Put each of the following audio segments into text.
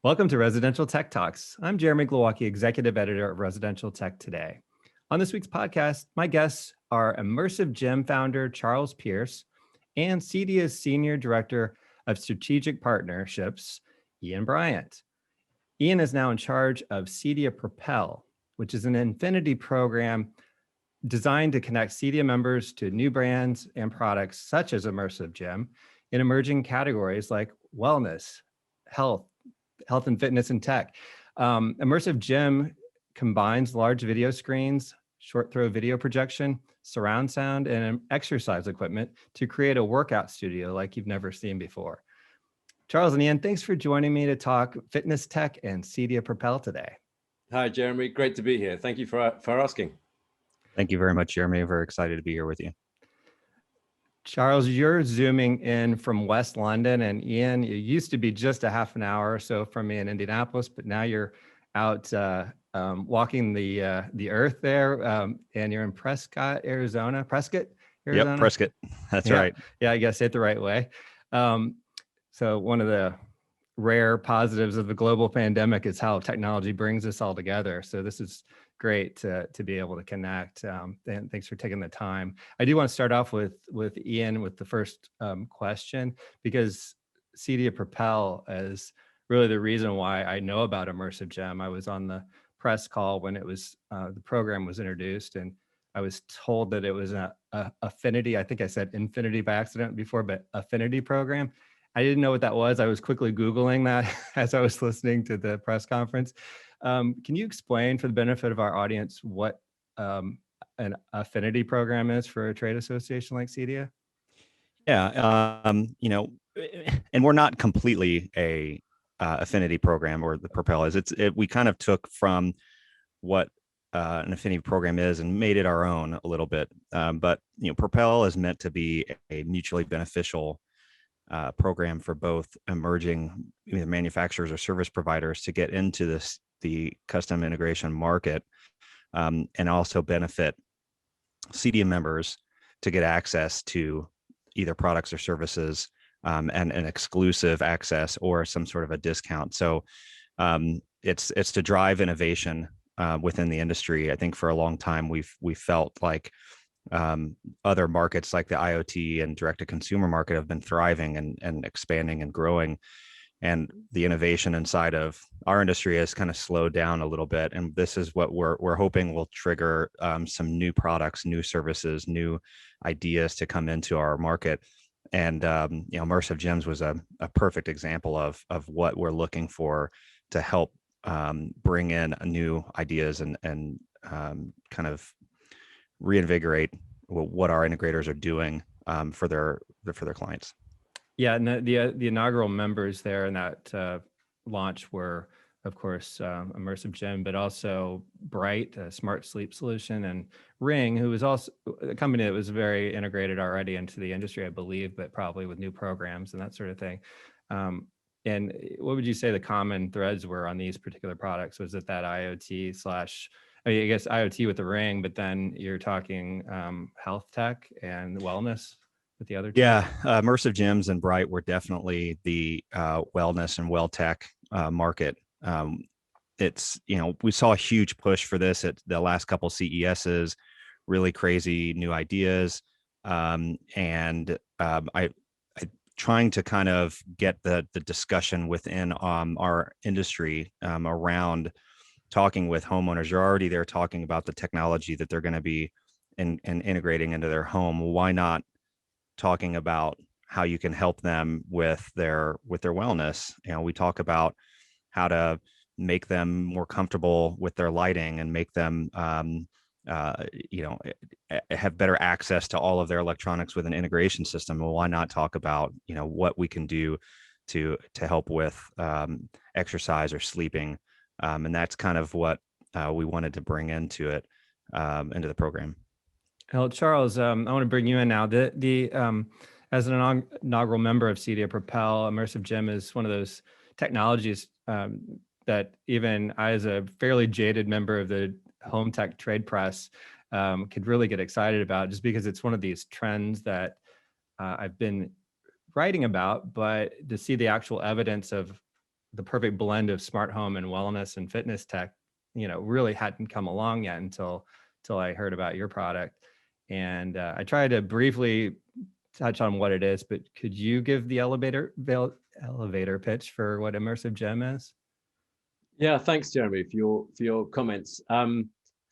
Welcome to Residential Tech Talks. I'm Jeremy Glowacki, Executive Editor of Residential Tech Today. On this week's podcast, my guests are Immersive Gym founder Charles Pierce and Cedia's Senior Director of Strategic Partnerships, Ian Bryant. Ian is now in charge of Cedia Propel, which is an infinity program designed to connect Cedia members to new brands and products such as Immersive Gym in emerging categories like wellness, health and fitness and tech. Immersive Gym combines large video screens, short throw video projection, surround sound, and exercise equipment to create a workout studio like you've never seen before. Charles and Ian, thanks for joining me to talk fitness tech and Cedia Propel today. Hi, Jeremy. Great to be here. Thank you for asking. Thank you very much, Jeremy. Very excited to be here with you. Charles, you're zooming in from West London, and Ian, you used to be just a half an hour or so from me in Indianapolis, but now you're out walking the earth there, and you're in Prescott, Arizona. Yep, Prescott. That's right. Yeah, I guess say it the right way. So one of the rare positives of the global pandemic is how technology brings us all together. So this is great to be able to connect. And thanks for taking the time. I do want to start off with Ian with the first question, because Cedia Propel is really the reason why I know about Immersive Gym. I was on the press call when it was the program was introduced, and I was told that it was a affinity. I think I said infinity by accident before, but affinity program. I didn't know what that was. I was quickly Googling that as I was listening to the press conference. Can you explain for the benefit of our audience what an affinity program is for a trade association like Cedia? Yeah, and we're not completely a affinity program, or the Propel is. We kind of took from what an affinity program is and made it our own a little bit. But Propel is meant to be a mutually beneficial program for both emerging either manufacturers or service providers to get into the custom integration market, and also benefit Cedia members to get access to either products or services, and an exclusive access or some sort of a discount. So it's to drive innovation within the industry. I think for a long time we felt like other markets like the IoT and direct-to-consumer market have been thriving and expanding and growing, and the innovation inside of our industry has kind of slowed down a little bit. And this is what we're hoping will trigger some new products, new services, new ideas to come into our market. And Immersive Gyms was a perfect example of what we're looking for to help bring in new ideas and kind of reinvigorate what our integrators are doing for their clients. Yeah, and the inaugural members there in that launch were, of course, Immersive Gym, but also Bright, a smart sleep solution, and Ring, who was also a company that was very integrated already into the industry, I believe, but probably with new programs and that sort of thing. And what would you say the common threads were on these particular products? Was it that IoT slash, I guess IoT with the Ring, but then you're talking health tech and wellness with the other two? Yeah, Immersive Gyms and Bright were definitely the wellness and well tech market. We saw a huge push for this at the last couple CESs, really crazy new ideas, and I trying to kind of get the discussion within our industry around talking with homeowners. You're already there talking about the technology that they're going to be integrating into their home. Why not talking about how you can help them with their wellness? We talk about how to make them more comfortable with their lighting and make them have better access to all of their electronics with an integration system. Well, why not talk about what we can do to help with exercise or sleeping? And that's kind of what we wanted to bring into the program. Well, Charles, I want to bring you in now. As an inaugural member of Cedia Propel, Immersive Gym is one of those technologies that even I, as a fairly jaded member of the home tech trade press, could really get excited about, just because it's one of these trends that I've been writing about, but to see the actual evidence of the perfect blend of smart home and wellness and fitness tech, really hadn't come along yet until I heard about your product. And I tried to briefly touch on what it is, but could you give the elevator pitch for what Immersive Gym is? Yeah, thanks, Jeremy, for your comments.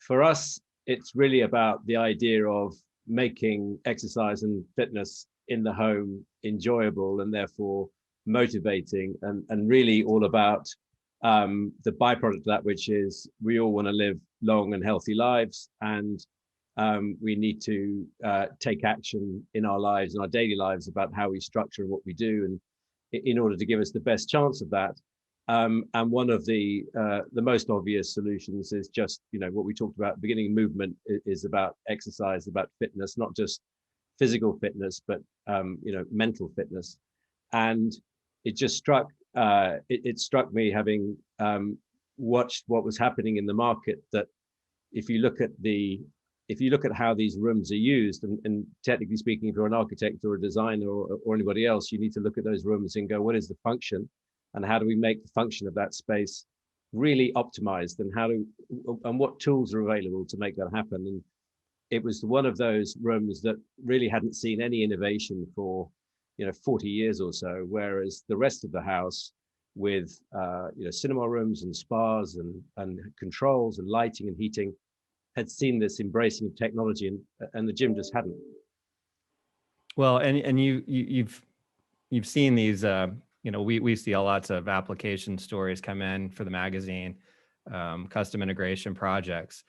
For us, it's really about the idea of making exercise and fitness in the home enjoyable and therefore motivating, and really all about the byproduct of that, which is we all want to live long and healthy lives, and we need to take action in our lives and our daily lives about how we structure and what we do, and in order to give us the best chance of that. And one of the most obvious solutions is just, what we talked about at the beginning. Movement is about exercise, about fitness, not just physical fitness, but mental fitness. And it just struck struck me, having watched what was happening in the market, that if you look at how these rooms are used, and technically speaking, if you're an architect or a designer or anybody else, you need to look at those rooms and go, what is the function? And how do we make the function of that space really optimized? And what tools are available to make that happen? And it was one of those rooms that really hadn't seen any innovation for 40 years or so, whereas the rest of the house, with cinema rooms and spas and controls and lighting and heating, had seen this embracing of technology, and the gym just hadn't. Well, and you've seen these. We see lots of application stories come in for the magazine, custom integration projects,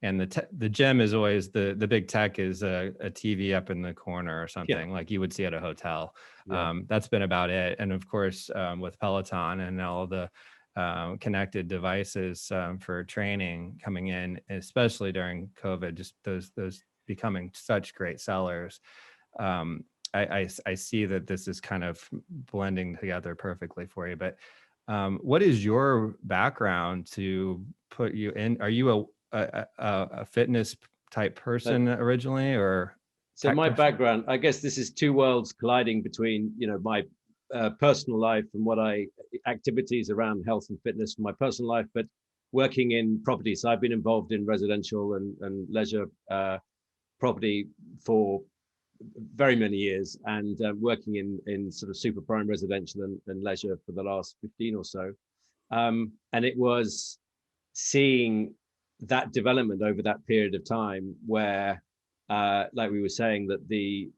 and the gym is always the big tech is a TV up in the corner or something like you would see at a hotel. Yeah. That's been about it. And of course, with Peloton and all the connected devices for training coming in, especially during COVID, just those becoming such great sellers. I see that this is kind of blending together perfectly for you. But what is your background to put you in? Are you a fitness type person originally, or? So my background, I guess this is two worlds colliding between, my personal life and activities around health and fitness for my personal life, but working in property. So I've been involved in residential and leisure property for very many years, and working in sort of super prime residential and leisure for the last 15 or so. And it was seeing that development over that period of time where, like we were saying, that the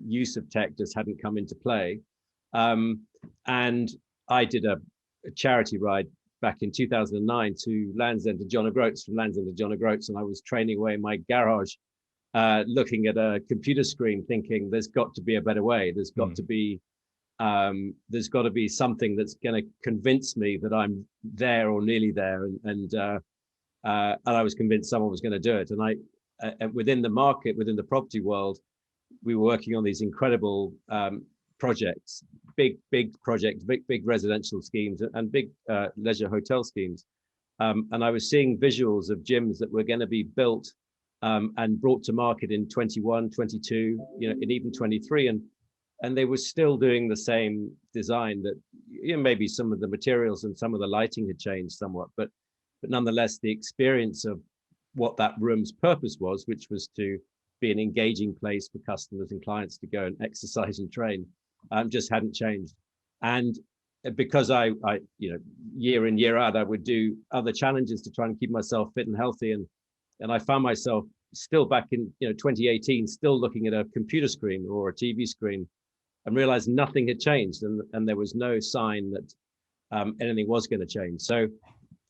use of tech just hadn't come into play. And I did a charity ride back in 2009 to Land's End to John O'Groats, from Land's End to John O'Groats, and I was training away in my garage, looking at a computer screen, thinking there's got to be a better way. There's got to be something that's going to convince me that I'm there or nearly there. And I was convinced someone was going to do it. And within the market, within the property world, we were working on these incredible projects, big projects, big residential schemes, and big leisure hotel schemes. And I was seeing visuals of gyms that were going to be built and brought to market in 21, 22, and even 23. And they were still doing the same design, that maybe some of the materials and some of the lighting had changed somewhat, but nonetheless, the experience of what that room's purpose was, which was to be an engaging place for customers and clients to go and exercise and train, just hadn't changed. And because I year in, year out, I would do other challenges to try and keep myself fit and healthy. And I found myself still back in 2018, still looking at a computer screen or a TV screen, and realized nothing had changed, and there was no sign that anything was going to change. So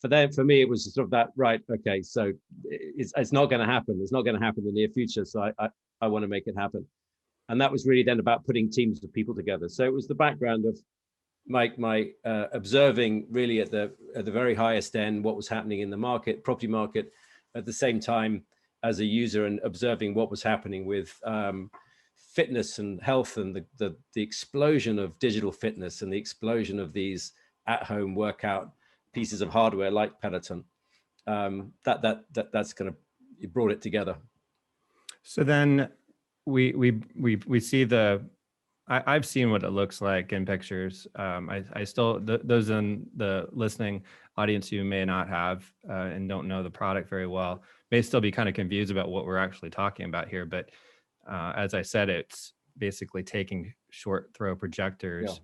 for me, it was sort of that, right, okay, so it's not going to happen. It's not going to happen in the near future. So I want to make it happen. And that was really then about putting teams of people together. So it was the background of my observing really at the very highest end what was happening in the market, property market, at the same time as a user, and observing what was happening with fitness and health, and the explosion of digital fitness and the explosion of these at-home workout pieces of hardware like Peloton. That's kind of, it brought it together. So then we see the I've seen what it looks like in pictures. I still, those in the listening audience who may not have and don't know the product very well may still be kind of confused about what we're actually talking about here. But as I said, it's basically taking short throw projectors,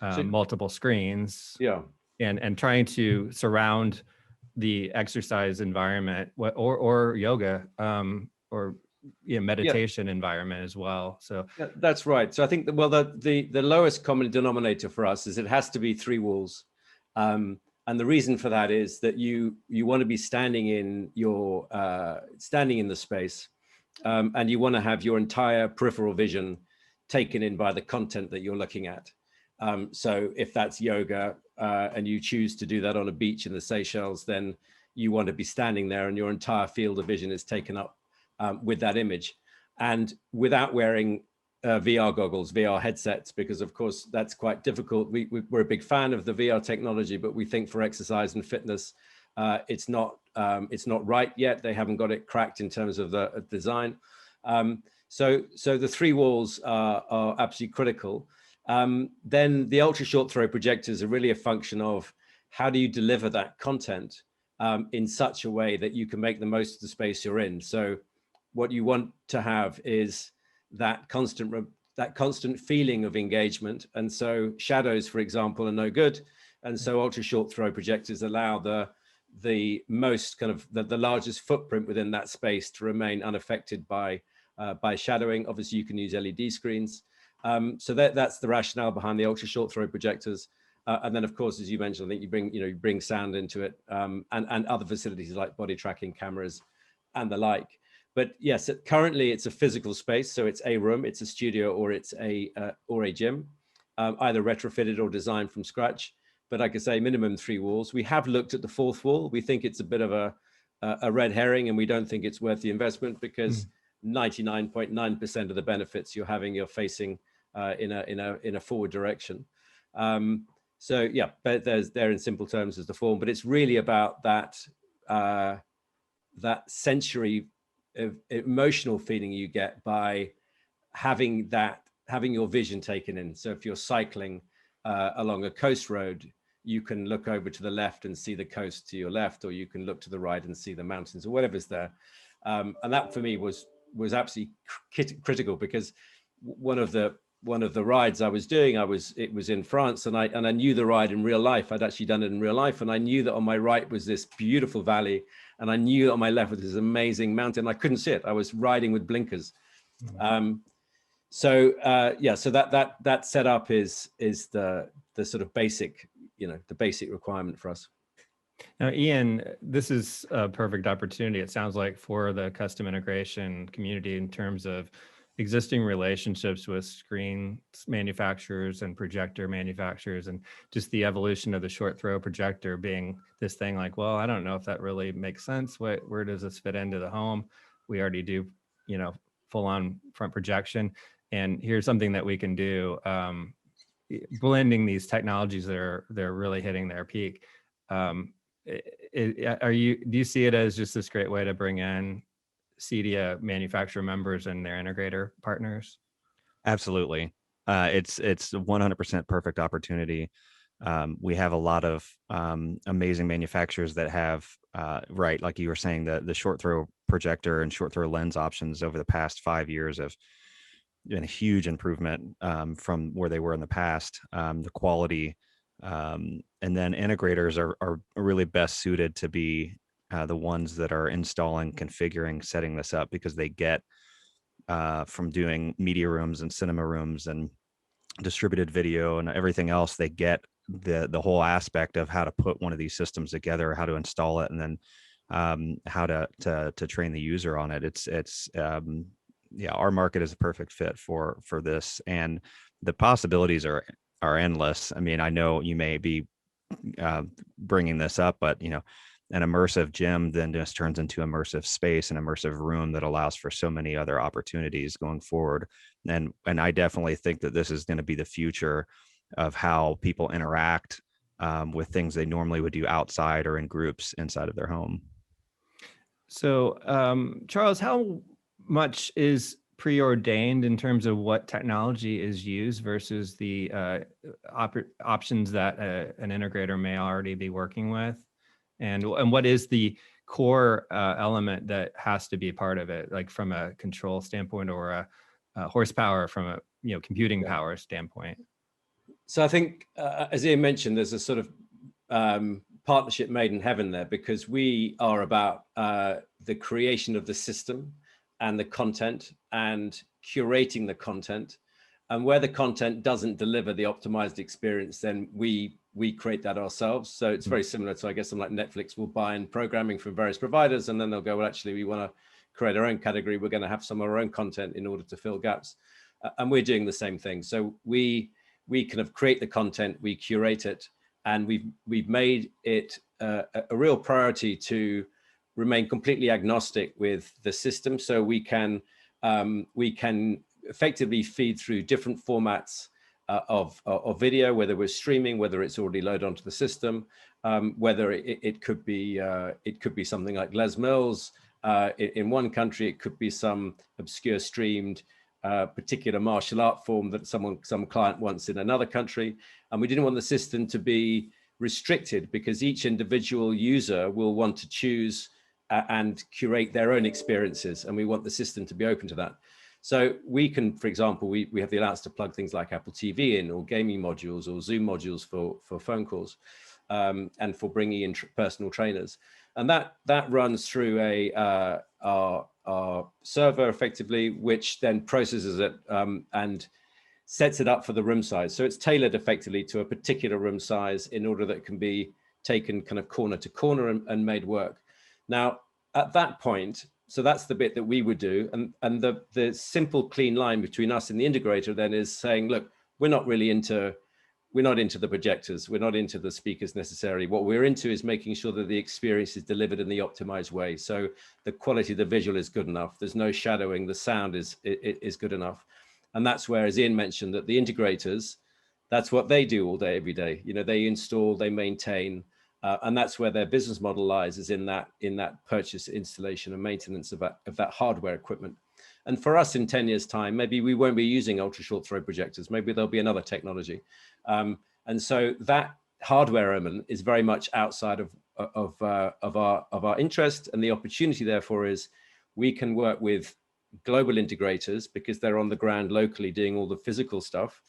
So- multiple screens, Yeah. and trying to surround the exercise environment or yoga or meditation environment as well. So Yeah, that's right. So I think the lowest common denominator for us is it has to be 3 walls. And the reason for that is that you want to be standing in the space, and you want to have your entire peripheral vision taken in by the content that you're looking at. So if that's yoga and you choose to do that on a beach in the Seychelles, then you want to be standing there and your entire field of vision is taken up with that image, and without wearing VR goggles, VR headsets, because of course that's quite difficult. We're a big fan of the VR technology, but we think for exercise and fitness, it's not right yet. They haven't got it cracked in terms of the design. So the 3 walls are absolutely critical. Then the ultra short throw projectors are really a function of how do you deliver that content in such a way that you can make the most of the space you're in. So what you want to have is that constant feeling of engagement. And so shadows, for example, are no good. And so ultra short throw projectors allow the most kind of the largest footprint within that space to remain unaffected by shadowing. Obviously, you can use LED screens. So that's the rationale behind the ultra short throw projectors. And then, of course, as you mentioned, I think you bring sound into it, and other facilities like body tracking cameras and the like. But yes, currently it's a physical space, so it's a room, it's a studio, or it's a gym, either retrofitted or designed from scratch. But like I say, minimum 3 walls. We have looked at the 4th wall. We think it's a bit of a red herring, and we don't think it's worth the investment because 99.9% of the benefits you're facing in a forward direction. So yeah, but they're in simple terms as the form, but it's really about that sensory emotional feeling you get by having your vision taken in. So if you're cycling along a coast road, you can look over to the left and see the coast to your left, or you can look to the right and see the mountains or whatever's there. And that for me was absolutely critical, because one of the rides I was doing, it was in France, and I knew the ride in real life. I'd actually done it in real life, and I knew that on my right was this beautiful valley, and I knew that on my left was this amazing mountain. I couldn't see it. I was riding with blinkers. So that setup is the sort of basic, the basic requirement for us. Now, Ian, this is a perfect opportunity, it sounds like, for the custom integration community in terms of existing relationships with screen manufacturers and projector manufacturers, and just the evolution of the short throw projector being this thing like, well, I don't know if that really makes sense. Where does this fit into the home? We already do, full on front projection. And here's something that we can do, blending these technologies they're really hitting their peak. Do you see it as just this great way to bring in Cedia manufacturer members and their integrator partners? Absolutely. It's 100% perfect opportunity. We have a lot of amazing manufacturers that have, right, like you were saying, the short throw projector and short throw lens options over the past 5 years have been a huge improvement from where they were in the past. The quality, and then integrators are really best suited to be the ones that are installing, configuring, setting this up, because they get from doing media rooms and cinema rooms and distributed video and everything else, they get the whole aspect of how to put one of these systems together, how to install it, and then how to train the user on it. It's our market is a perfect fit for this, and the possibilities are endless. I mean, I know you may be bringing this up, but an immersive gym then just turns into immersive space, an immersive room that allows for so many other opportunities going forward. And I definitely think that this is going to be the future of how people interact with things they normally would do outside or in groups inside of their home. So, Charles, how much is preordained in terms of what technology is used versus the options that an integrator may already be working with? And what is the core element that has to be part of it, like from a control standpoint or a horsepower from a computing power standpoint? So I think, as Ian mentioned, there's a sort of partnership made in heaven there, because we are about the creation of the system and the content and curating the content. And where the content doesn't deliver the optimized experience, then we create that ourselves. So it's very similar to, I guess, something like Netflix will buy in programming from various providers, and then they'll go, well, actually, we want to create our own category. We're going to have some of our own content in order to fill gaps. And we're doing the same thing. So we kind of create the content, we curate it, and we've made it a real priority to remain completely agnostic with the system. So we can effectively feed through different formats of video, whether we're streaming, whether it's already loaded onto the system, whether it could be something like Les Mills in one country, it could be some obscure streamed particular martial art form that some client wants in another country. And we didn't want the system to be restricted, because each individual user will want to choose and curate their own experiences, and we want the system to be open to that. So we can, for example, we have the allowance to plug things like Apple TV in, or gaming modules, or Zoom modules for phone calls, and for bringing in personal trainers. And that runs through our server effectively, which then processes it and sets it up for the room size. So it's tailored effectively to a particular room size in order that it can be taken kind of corner to corner and made work. Now, at that point, so that's the bit that we would do. And the simple, clean line between us and the integrator then is saying, look, we're not into the projectors. We're not into the speakers necessarily. What we're into is making sure that the experience is delivered in the optimized way. So the quality of the visual is good enough. There's no shadowing. The sound is good enough. And that's where, as Ian mentioned, that the integrators, that's what they do all day, every day. They install, they maintain, and that's where their business model lies, is in that purchase, installation, and maintenance of that hardware equipment. And for us, in 10 years' time, maybe we won't be using ultra short throw projectors. Maybe there'll be another technology. And so that hardware element is very much outside of our interest, and the opportunity therefore is we can work with global integrators because they're on the ground locally doing all the physical stuff.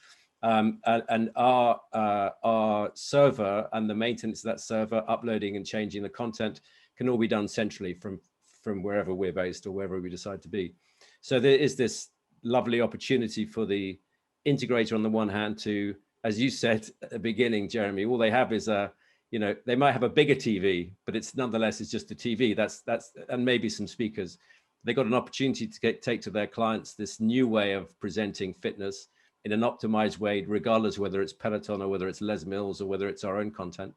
And our server and the maintenance of that server, uploading and changing the content, can all be done centrally from wherever we're based or wherever we decide to be. So there is this lovely opportunity for the integrator on the one hand to, as you said at the beginning, Jeremy, all they have is they might have a bigger TV, but it's just a TV. That's and maybe some speakers. They got an opportunity to take to their clients this new way of presenting fitness in an optimized way, regardless whether it's Peloton or whether it's Les Mills or whether it's our own content.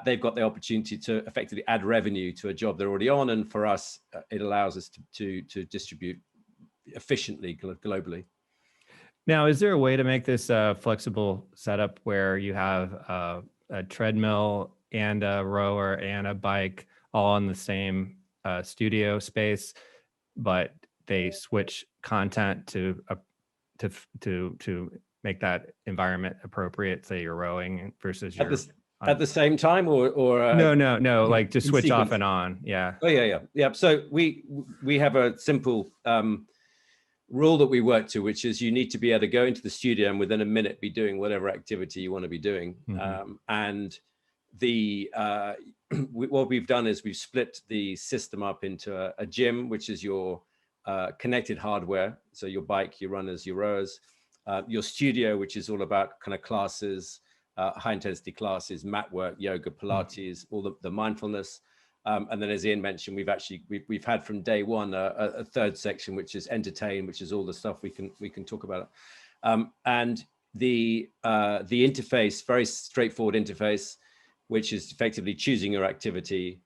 They've got the opportunity to effectively add revenue to a job they're already on. And for us, it allows us to distribute efficiently globally. Now, is there a way to make this a flexible setup where you have a treadmill and a rower and a bike all in the same studio space, but they switch content to make that environment appropriate? Say you're rowing versus at the same time, or no, like just switch off and on. Yeah. Oh yeah. So we have a simple rule that we work to, which is you need to be able to go into the studio and within a minute be doing whatever activity you want to be doing. Mm-hmm. And what we've done is we've split the system up into a gym, which is your connected hardware. So your bike, your runners, your rowers, your studio, which is all about kind of classes, high intensity classes, mat work, yoga, Pilates, all the mindfulness. And then, as Ian mentioned, we've had from day one a third section, which is entertain, which is all the stuff we can talk about. And the interface, very straightforward interface, which is effectively choosing your activity,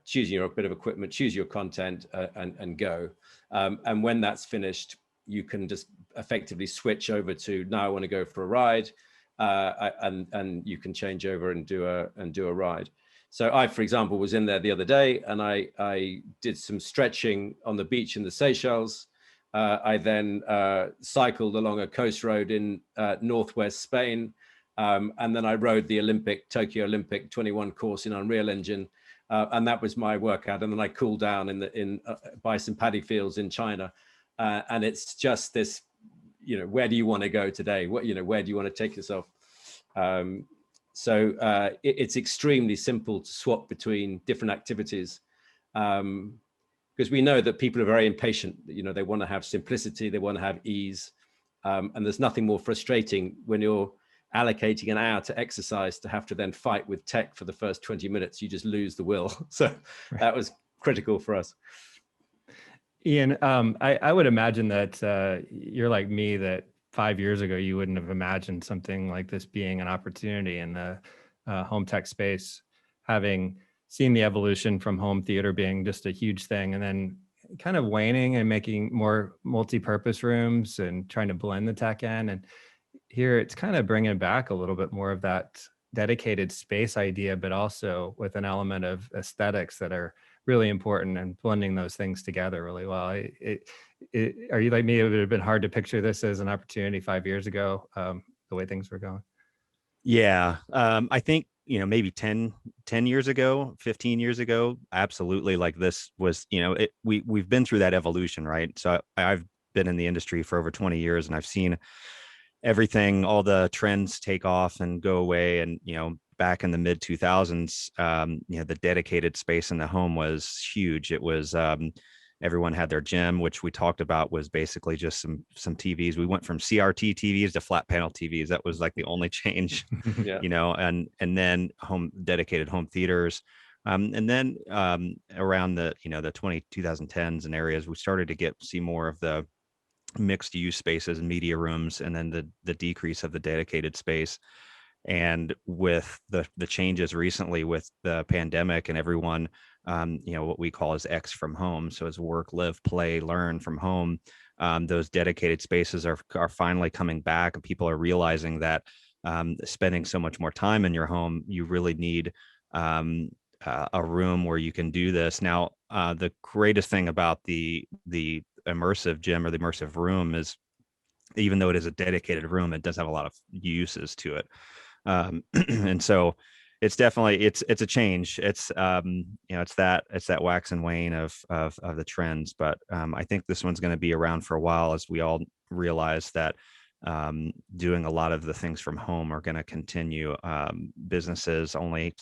choosing your bit of equipment, choose your content, and go. And when that's finished, you can just effectively switch over to, now I want to go for a ride, and you can change over and do a ride. So I, for example, was in there the other day, and I did some stretching on the beach in the Seychelles, I then cycled along a coast road in northwest Spain. And then I rode the Tokyo Olympic 21 course in Unreal Engine. And that was my workout. And then I cooled down in bison paddy fields in China. And it's just this, where do you want to go today? Where do you want to take yourself? So it's extremely simple to swap between different activities. Because we know that people are very impatient. They want to have simplicity, they want to have ease. And there's nothing more frustrating when you're allocating an hour to exercise to have to then fight with tech for the first 20 minutes. You just lose the will. So that was critical for us. Ian, I would imagine that you're like me, that 5 years ago, you wouldn't have imagined something like this being an opportunity in the home tech space, having seen the evolution from home theater being just a huge thing, and then kind of waning and making more multi-purpose rooms and trying to blend the tech in. And here it's kind of bringing back a little bit more of that dedicated space idea, but also with an element of aesthetics that are really important, and blending those things together really well. Are you like me? It would have been hard to picture this as an opportunity 5 years ago, the way things were going. Yeah. I think, maybe 10 years ago, 15 years ago, absolutely. Like this was, we've been through that evolution, right? So I've been in the industry for over 20 years, and I've seen everything, all the trends take off and go away. And, back in the mid 2000s, the dedicated space in the home was huge. It was, everyone had their gym, which we talked about was basically just some TVs. We went from CRT TVs to flat panel TVs. That was like the only change, Yeah. and then dedicated home theaters. And then around the 2010s and areas, we started to see more of the mixed use spaces and media rooms, and then the decrease of the dedicated space. And with the changes recently with the pandemic and everyone, what we call as X from home. So as work, live, play, learn from home, those dedicated spaces are finally coming back, and people are realizing that spending so much more time in your home, you really need a room where you can do this. Now, the greatest thing about the immersive gym or the immersive room is, even though it is a dedicated room, it does have a lot of uses to it. And so it's definitely, it's a change. It's, it's that wax and wane of the trends. But I think this one's going to be around for a while, as we all realize that doing a lot of the things from home are going to continue. Businesses only,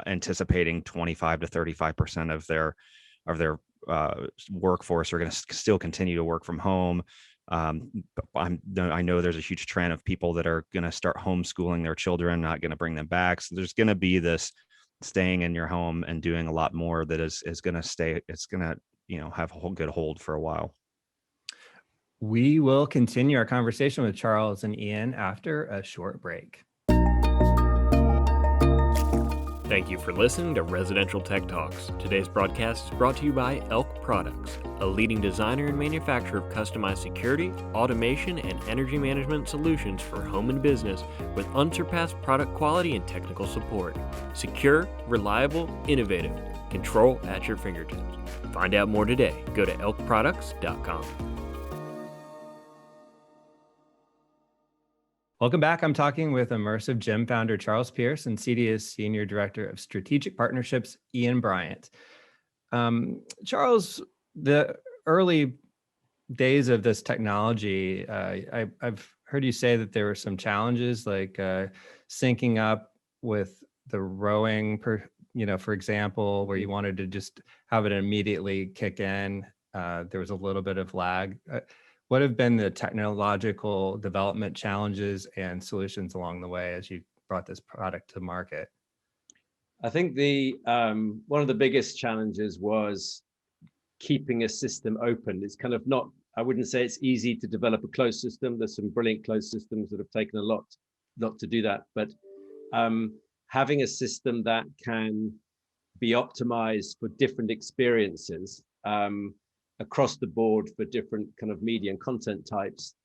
anticipating 25 to 35% of their workforce are going to still continue to work from home. But I know there's a huge trend of people that are going to start homeschooling their children, not going to bring them back. So there's going to be this staying in your home and doing a lot more that is going to stay. It's going to, have a good hold for a while. We will continue our conversation with Charles and Ian after a short break. Thank you for listening to Residential Tech Talks. Today's broadcast is brought to you by ELK Products, a leading designer and manufacturer of customized security, automation, and energy management solutions for home and business, with unsurpassed product quality and technical support. Secure, reliable, innovative. Control at your fingertips. Find out more today. Go to elkproducts.com. Welcome back. I'm talking with Immersive Gym founder Charles Pierce and Cedia's Senior Director of Strategic Partnerships, Ian Bryant. Charles, the early days of this technology, I've heard you say that there were some challenges, like syncing up with the rowing, for example, where you wanted to just have it immediately kick in. There was a little bit of lag. What have been the technological development challenges and solutions along the way as you brought this product to market? I think one of the biggest challenges was keeping a system open. It's kind of not, I wouldn't say it's easy to develop a closed system. There's some brilliant closed systems that have taken a lot to do that. But having a system that can be optimized for different experiences, across the board for different kind of media and content types,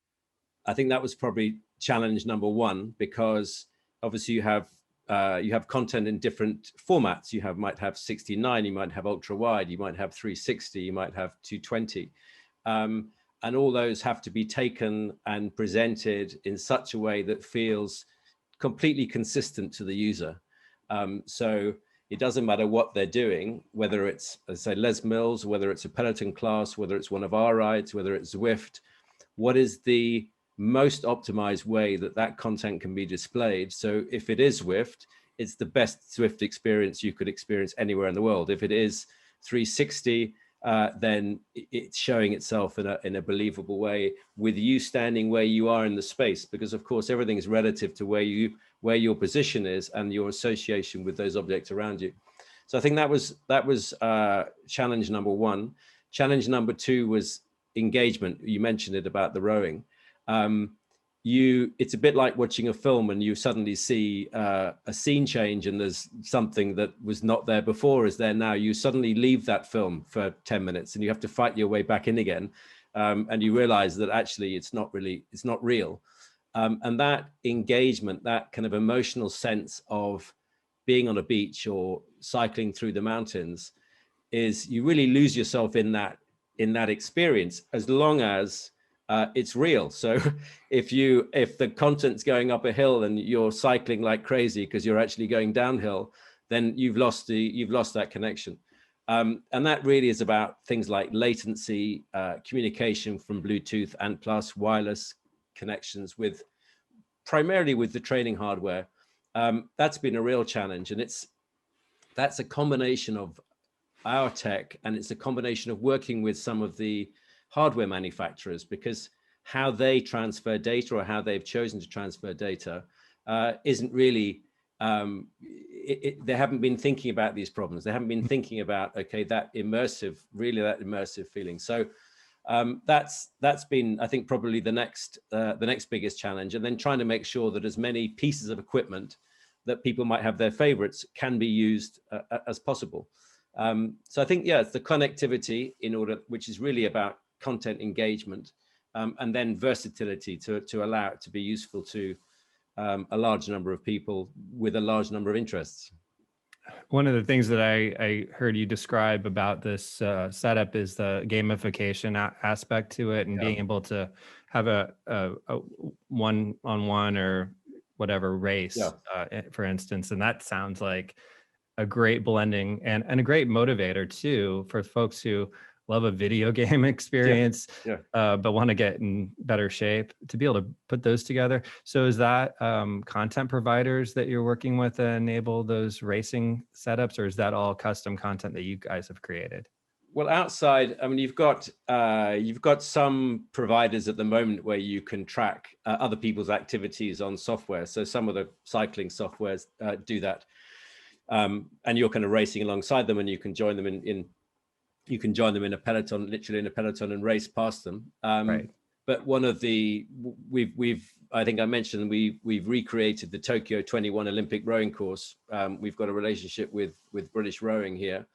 I think that was probably challenge number one, because obviously you have content in different formats. You might have 69, you might have ultra wide, you might have 360, you might have 220, and and all those have to be taken and presented in such a way that feels completely consistent to the user. So it doesn't matter what they're doing, whether it's, as I say, Les Mills, whether it's a Peloton class, whether it's one of our rides, whether it's Zwift, what is the most optimized way that that content can be displayed? So if it is Zwift, it's the best Zwift experience you could experience anywhere in the world. If it is 360, then it's showing itself in a believable way, with you standing where you are in the space, because of course everything is relative to where your position is and your association with those objects around you. So I think that was challenge number one. Challenge number two was engagement. You mentioned it about the rowing. It's a bit like watching a film and you suddenly see a scene change and there's something that was not there before is there now. You suddenly leave that film for 10 minutes and you have to fight your way back in again. And you realize that actually it's not real. And that engagement, that kind of emotional sense of being on a beach or cycling through the mountains, is you really lose yourself in that experience, as long as it's real. So if the content's going up a hill and you're cycling like crazy because you're actually going downhill, then you've lost that connection. And that really is about things like latency, communication from Bluetooth and plus wireless connections primarily with the training hardware. That's been a real challenge, and that's a combination of our tech, and it's a combination of working with some of the hardware manufacturers, because how they transfer data or how they've chosen to transfer data isn't really, they haven't been thinking about these problems. They haven't been thinking about, okay, that immersive feeling. So that's been, I think, probably the next biggest challenge. And then trying to make sure that as many pieces of equipment that people might have their favorites can be used as possible. So I think, yeah, it's the connectivity which is really about content engagement, and then versatility to allow it to be useful to a large number of people with a large number of interests. One of the things that I heard you describe about this setup is the gamification aspect to it, and being able to have a one-on-one or whatever race, for instance. And that sounds like a great blending and a great motivator too for folks who love a video game experience, but want to get in better shape, to be able to put those together. So is that content providers that you're working with that enable those racing setups, or is that all custom content that you guys have created? Well, outside, I mean, you've got some providers at the moment where you can track other people's activities on software. So some of the cycling softwares do that. And you're kind of racing alongside them, and you can join them in a peloton, literally in a peloton, and race past them. Right. But one of the I think I mentioned we've recreated the Tokyo 21 Olympic rowing course. We've got a relationship with British Rowing here,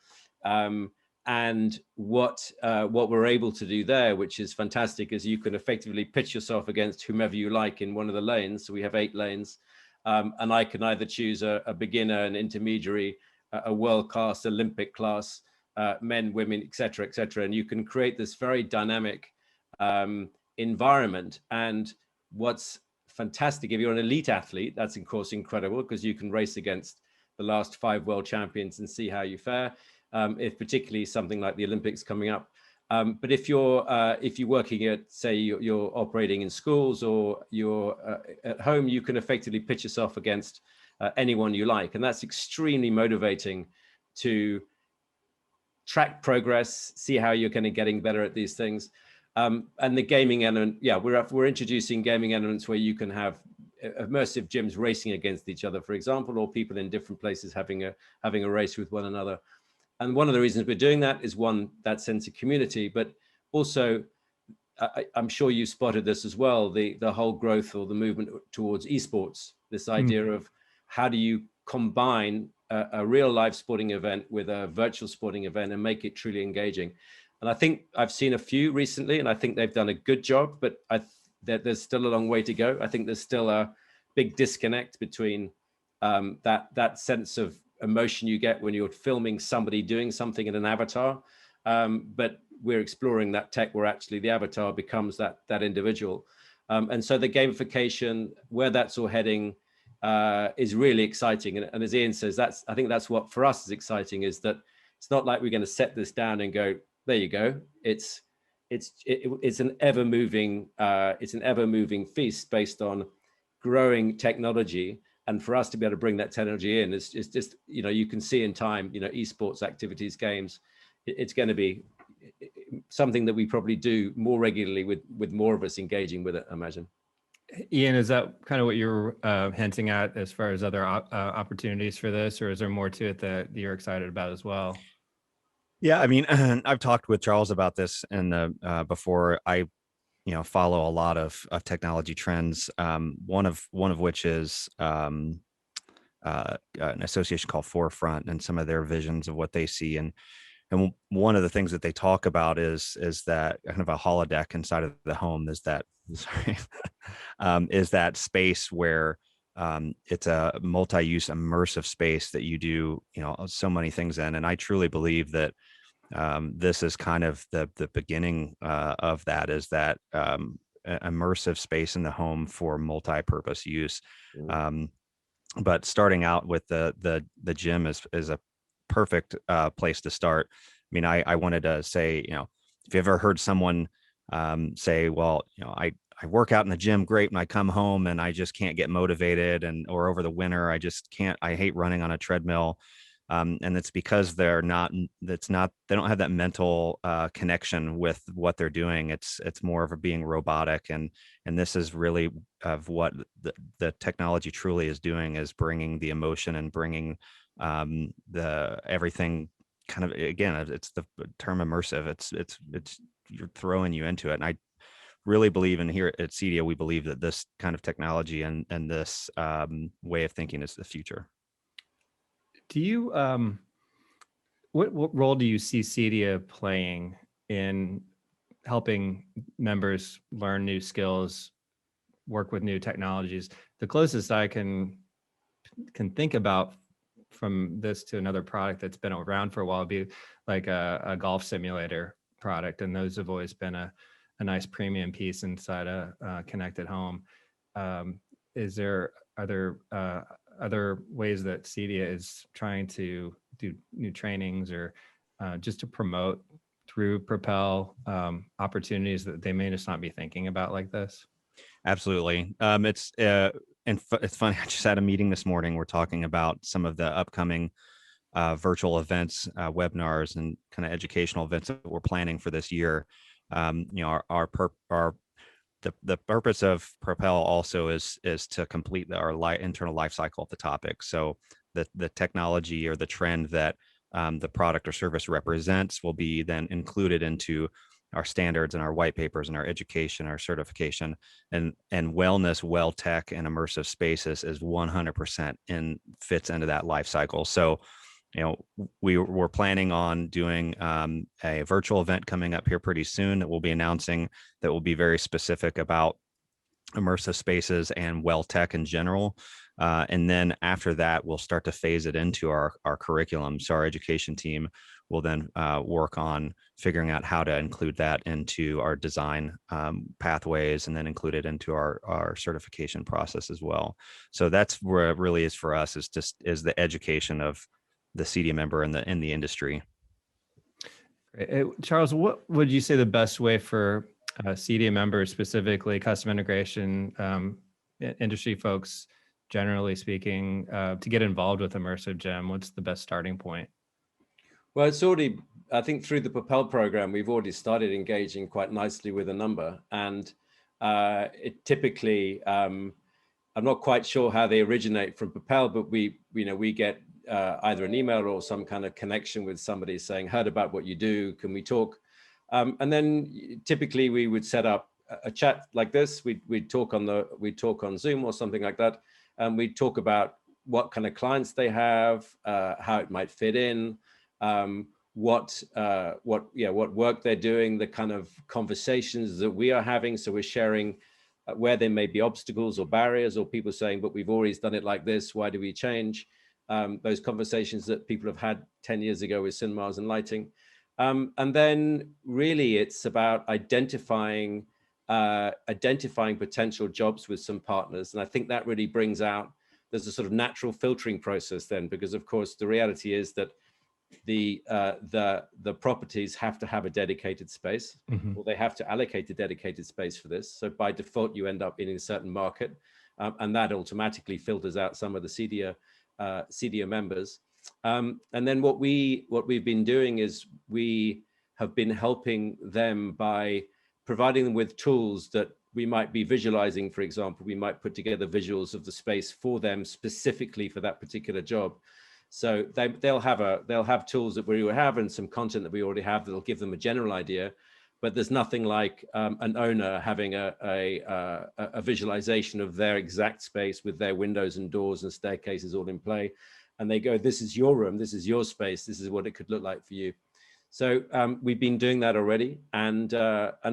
and what we're able to do there, which is fantastic, is you can effectively pitch yourself against whomever you like in one of the lanes. So we have 8 lanes. And I can either choose a beginner, an intermediary, a world class, Olympic class, men, women, et cetera, and you can create this very dynamic environment. And what's fantastic, if you're an elite athlete, that's of course incredible, because you can race against the last 5 world champions and see how you fare. If particularly something like the Olympics coming up. But if you're working at, say, you're operating in schools or you're at home, you can effectively pitch yourself against anyone you like, and that's extremely motivating to track progress, see how you're kind of getting better at these things. And the gaming element, we're introducing gaming elements where you can have immersive gyms racing against each other, for example, or people in different places having a race with one another. And one of the reasons we're doing that is, one, that sense of community, but also, I'm sure you spotted this as well, the whole growth or the movement towards esports, this idea of how do you combine a real life sporting event with a virtual sporting event and make it truly engaging. And I think I've seen a few recently, and I think they've done a good job, but there's still a long way to go. I think there's still a big disconnect between that sense of emotion you get when you're filming somebody doing something in an avatar, but we're exploring that tech where actually the avatar becomes that individual. And so the gamification, where that's all heading, is really exciting. And as Ian says, I think that's what for us is exciting, is that it's not like we're going to set this down and go, there you go. It's an ever moving feast based on growing technology. And for us to be able to bring that technology in is just, you can see in time, esports activities, games, it's going to be something that we probably do more regularly with more of us engaging with it, I imagine. Ian, is that kind of what you're hinting at as far as other opportunities for this, or is there more to it that you're excited about as well? Yeah, I mean, I've talked with Charles about this before. I follow a lot of technology trends. One of which is an association called Forefront, and some of their visions of what they see. And one of the things that they talk about is that kind of a holodeck inside of the home is that is that space where it's a multi-use immersive space that you do so many things in. And I truly believe that this is kind of the beginning of that, is that immersive space in the home for multi-purpose use. But starting out with the gym is a perfect place to start. I mean, I wanted to say, if you ever heard someone say, well, I work out in the gym great, and I come home and I just can't get motivated, or over the winter, I hate running on a treadmill. And it's because they don't have that mental connection with what they're doing. It's more of a being robotic. And this is really of what the technology truly is doing, is bringing the emotion and bringing the everything kind of, again, it's the term immersive. It's you're throwing you into it. And I really believe, and here at Cedia, we believe that this kind of technology and this way of thinking is the future. Do you, what role do you see Cedia playing in helping members learn new skills, work with new technologies? The closest I can think about from this to another product that's been around for a while would be like a golf simulator product. And those have always been a nice premium piece inside a connected home. Are there other ways that Cedia is trying to do new trainings or just to promote through Propel opportunities that they may just not be thinking about like this? Absolutely. It's funny. I just had a meeting this morning. We're talking about some of the upcoming virtual events, webinars, and kind of educational events that we're planning for this year. The purpose of Propel also is to complete our internal life cycle of the topic. So the technology or the trend that the product or service represents will be then included into our standards and our white papers and our education, our certification, and wellness, well tech, and immersive spaces is 100% fits into that life cycle. So, we're planning on doing a virtual event coming up here pretty soon that we'll be announcing, that will be very specific about immersive spaces and well tech in general. And then after that, we'll start to phase it into our curriculum. So our education team will then work on figuring out how to include that into our design pathways, and then include it into our certification process as well. So that's where it really is for us, is the education of the Cedia member in the industry. Great. Charles, what would you say the best way for Cedia members, specifically custom integration industry folks, generally speaking, to get involved with Immersive Gym? What's the best starting point? Well, it's already, I think through the Propel program, we've already started engaging quite nicely with a number. And it typically, I'm not quite sure how they originate from Propel, but we get either an email or some kind of connection with somebody saying, heard about what you do, can we talk? And then typically we would set up a chat like this. We'd talk on Zoom or something like that. And we'd talk about what kind of clients they have, how it might fit in, what work they're doing, the kind of conversations that we are having. So we're sharing where there may be obstacles or barriers, or people saying, but we've always done it like this, why do we change? Those conversations that people have had 10 years ago with cinemas and lighting. And then really it's about identifying potential jobs with some partners. And I think that really brings out, there's a sort of natural filtering process then, because of course the reality is that the properties have to have a dedicated space, or they have to allocate a dedicated space for this. So by default, you end up in a certain market, and that automatically filters out some of the Cedia members. And then what we've been doing is we have been helping them by providing them with tools that we might be visualizing. For example, we might put together visuals of the space for them specifically for that particular job. So they'll have tools that we have and some content that we already have that'll give them a general idea. But there's nothing like an owner having a visualization of their exact space with their windows and doors and staircases all in play. And they go, this is your room, this is your space, this is what it could look like for you. So we've been doing that already. And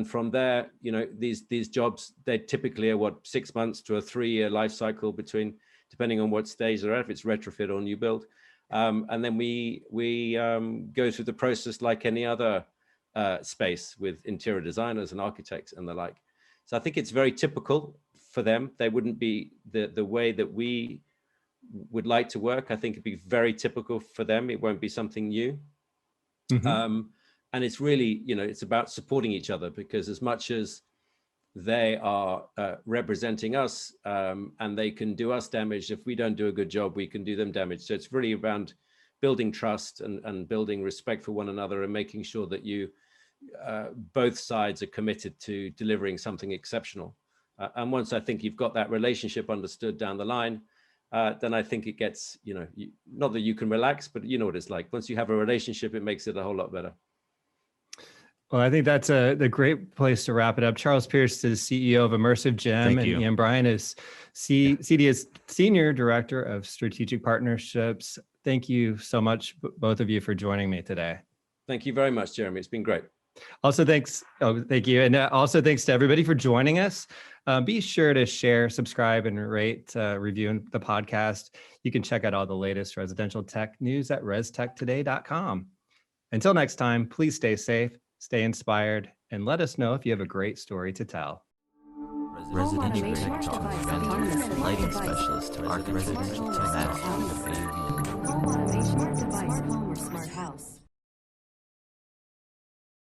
from there, you know, these jobs, they typically are 6 months to a 3-year life cycle between, depending on what stage they're at, if it's retrofit or new build. And then we go through the process like any other space with interior designers and architects and the like. So I think it's very typical for them. They wouldn't be the way that we would like to work. I think it'd be very typical for them. It won't be something new. And it's really, you know, it's about supporting each other, because as much as they are representing us and they can do us damage, if we don't do a good job, we can do them damage. So it's really around building trust and building respect for one another and making sure that you both sides are committed to delivering something exceptional. And once I think you've got that relationship understood down the line, then I think it gets, you know, not that you can relax, but you know what it's like. Once you have a relationship, it makes it a whole lot better. Well, I think that's the great place to wrap it up. Charles Pierce is CEO of Immersive Gym, and Ian Bryan is Cedia's Senior Director of Strategic Partnerships. Thank you so much, both of you, for joining me today. Thank you very much, Jeremy. It's been great. Also, thanks. Oh, thank you. And also thanks to everybody for joining us. Be sure to share, subscribe, and rate, review the podcast. You can check out all the latest residential tech news at restechtoday.com. Until next time, please stay safe, stay inspired, and let us know if you have a great story to tell. Residential Tech Talk, lighting specialist to residential tech. Home automation, smart device, home or smart house.